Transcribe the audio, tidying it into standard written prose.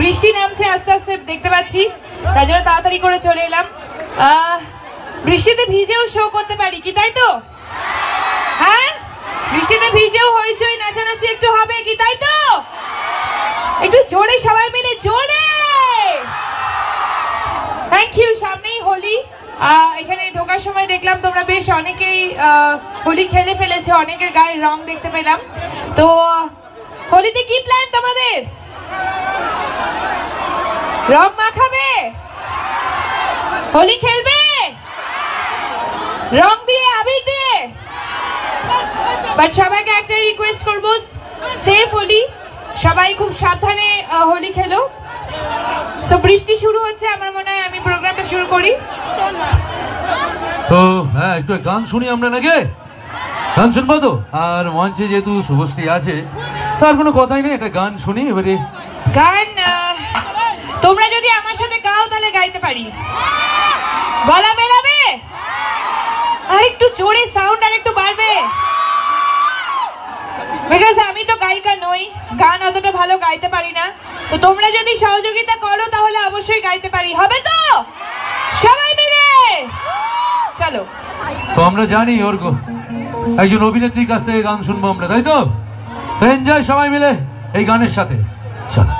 বৃষ্টি নামছে আস্তে আস্তে দেখতে পাচ্ছি, তাই জন্য তাড়াতাড়ি করে চলে এলাম। বৃষ্টিতে ভিজেও শো করতে পারি কি, তাই তো? হ্যাঁ, বৃষ্টিতে ভিজেও হইচই নাচানাচি একটু হবে কি, তাই তো? একটু জোরে সবাই মিলে, জোরে। Thank you. সামনেই হোলি, এখানে ঢোকার সময় দেখলাম তোমরা বেশ অনেকেই হোলি খেলে ফেলেছে, অনেকের গায়ে রং দেখতে পেলাম। তো হোলিতে কি প্ল্যান তোমাদের? রং মাখাবে, হোলি খেলবে, রং দিয়ে, আবির দিয়ে। বাট সবাইকে একটা রিকোয়েস্ট করবো, সেফ হোলি, সবাই খুব সাবধানে হোলি খেলো। সো বৃষ্টি শুরু হচ্ছে, আমার মনে হয় আমি প্রোগ্রামটা শুরু করি। তো হ্যাঁ, একটু গান শুনি আমরা নাকি? গান শুনবো তো? আর মঞ্চে যেহেতু শুভশ্রী আছে, তার কোনো কথাই নেই, একটা গান শুনি এবারে। গান তোমরা যদি আমার সাথে গাও তাহলে গাইতে পারি। গলা বেরাবে, আর একটু জোরে সাউন্ড আর একটু বাড়বে, বিকজ আমি তো গায়িকা নই, গান অতটা ভালো গাইতে পারি না। তো তোমরা যদি সহযোগিতা করো তাহলে অবশ্যই গাইতে পারি, হবে তো? সবাই মিলে চলো। তো আমরা জানি ওর একজন অভিনেত্রীর কাছ থেকে গান শুনবো আমরা, তাই তো? তো এনজয় সবাই মিলে এই গানের সাথে, চলো।